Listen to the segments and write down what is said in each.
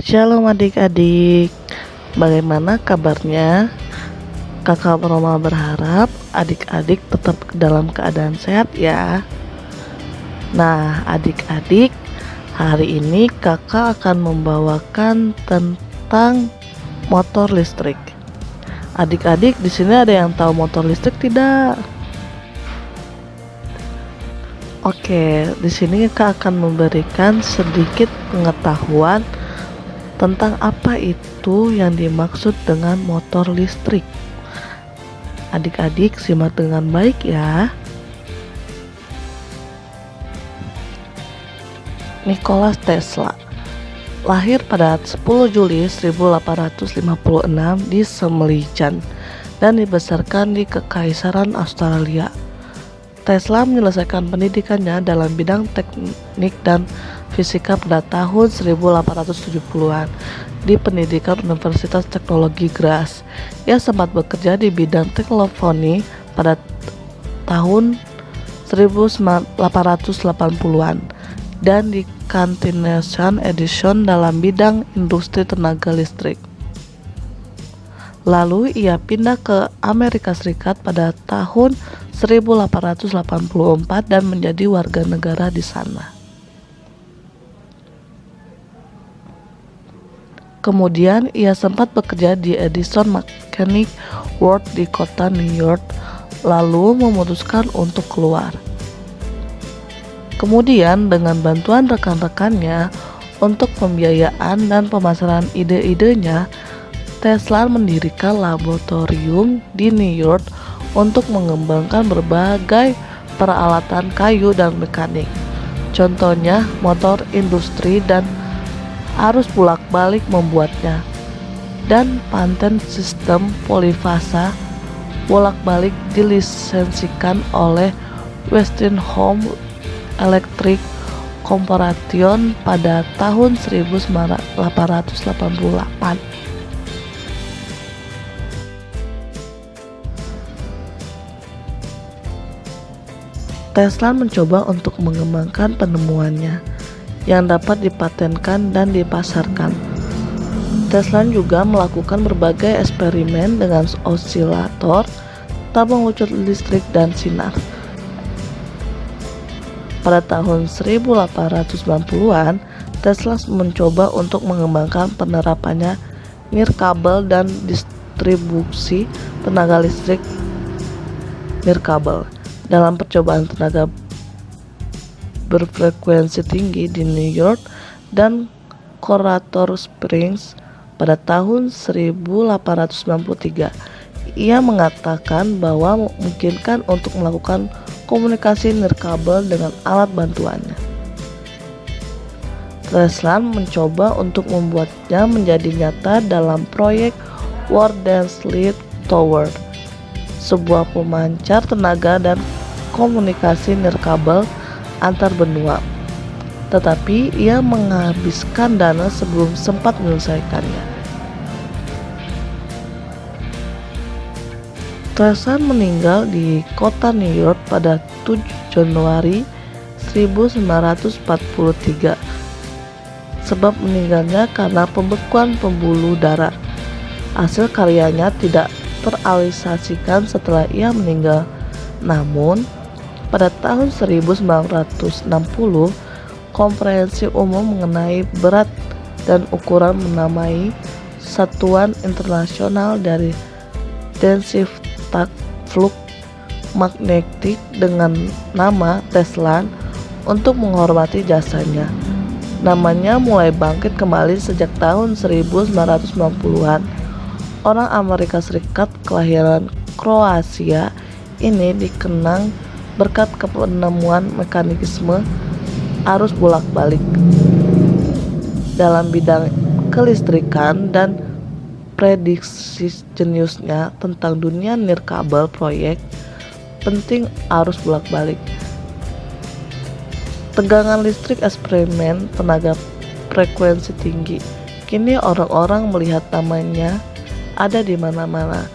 Shalom adik-adik, bagaimana kabarnya? Kakak Roma berharap adik-adik tetap dalam keadaan sehat ya. Nah adik-adik, hari ini kakak akan membawakan tentang motor listrik. Adik-adik di sini ada yang tahu motor listrik tidak? Oke, di sini kakak akan memberikan sedikit pengetahuan tentang apa itu yang dimaksud dengan motor listrik. Adik-adik simak dengan baik ya. Nikola Tesla lahir pada 10 Juli 1856 di Semelican dan dibesarkan di Kekaisaran Australia. Tesla menyelesaikan pendidikannya dalam bidang teknik dan fisika pada tahun 1870-an di pendidikan Universitas Teknologi Graz. Ia sempat bekerja di bidang teleponi pada tahun 1880-an dan di Continental Edison dalam bidang industri tenaga listrik. Lalu ia pindah ke Amerika Serikat pada tahun 1884 dan menjadi warga negara di sana. Kemudian ia sempat bekerja di Edison Mechanic Works di kota New York, lalu memutuskan untuk keluar. Kemudian dengan bantuan rekan-rekannya untuk pembiayaan dan pemasaran ide-idenya, Tesla mendirikan laboratorium di New York untuk mengembangkan berbagai peralatan kayu dan mekanik. Contohnya motor industri dan arus bolak-balik membuatnya, dan paten sistem polifasa bolak-balik dilisensikan oleh Westinghouse Electric Corporation pada tahun 1888. Tesla mencoba untuk mengembangkan penemuannya yang dapat dipatenkan dan dipasarkan. Tesla juga melakukan berbagai eksperimen dengan osilator, tabung ucut listrik, dan sinar. Pada tahun 1890-an, Tesla mencoba untuk mengembangkan penerapannya nirkabel dan distribusi tenaga listrik nirkabel. Dalam percobaan tenaga berfrekuensi tinggi di New York dan Colorado Springs pada tahun 1893, ia mengatakan bahwa memungkinkan untuk melakukan komunikasi nirkabel dengan alat bantuannya. Tesla mencoba untuk membuatnya menjadi nyata dalam proyek Wardensley Tower, sebuah pemancar tenaga dan komunikasi nirkabel antar benua, tetapi ia menghabiskan dana sebelum sempat menyelesaikannya. Tesla meninggal di kota New York pada 7 Januari 1943. Sebab meninggalnya karena pembekuan pembuluh darah. Hasil karyanya tidak terrealisasikan setelah ia meninggal. Namun, pada tahun 1960, Konferensi Umum mengenai berat dan ukuran menamai satuan internasional dari densiftak flux magnetik dengan nama Tesla untuk menghormati jasanya. Namanya mulai bangkit kembali sejak tahun 1990-an. Orang Amerika Serikat kelahiran Kroasia ini dikenang berkat penemuan mekanisme arus bolak-balik dalam bidang kelistrikan dan prediksi jeniusnya tentang dunia nirkabel. Proyek penting arus bolak-balik, tegangan listrik, eksperimen tenaga frekuensi tinggi. Kini orang-orang melihat namanya ada di mana-mana.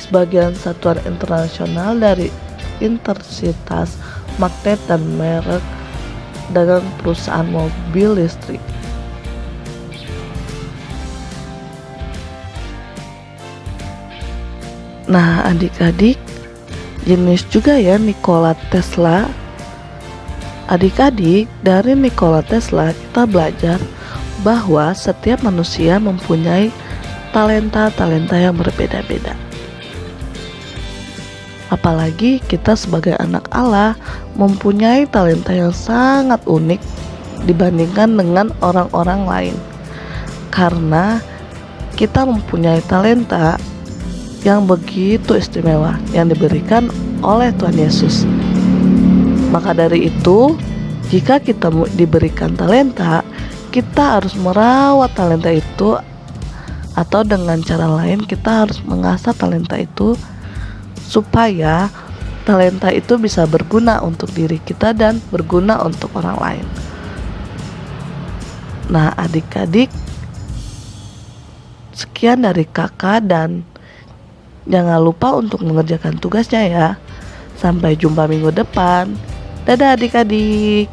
Sebagian satuan internasional dari intensitas magnet dan merek dagang perusahaan mobil listrik. Nah, adik-adik, jenis juga ya Nikola Tesla. Adik-adik, dari Nikola Tesla kita belajar bahwa setiap manusia mempunyai talenta-talenta yang berbeda-beda. Apalagi kita sebagai anak Allah mempunyai talenta yang sangat unik dibandingkan dengan orang-orang lain. Karena kita mempunyai talenta yang begitu istimewa yang diberikan oleh Tuhan Yesus. Maka dari itu, jika kita diberikan talenta, kita harus merawat talenta itu, atau dengan cara lain kita harus mengasah talenta itu supaya talenta itu bisa berguna untuk diri kita dan berguna untuk orang lain. Nah, adik-adik, sekian dari kakak dan jangan lupa untuk mengerjakan tugasnya ya. Sampai jumpa minggu depan. Dadah adik-adik.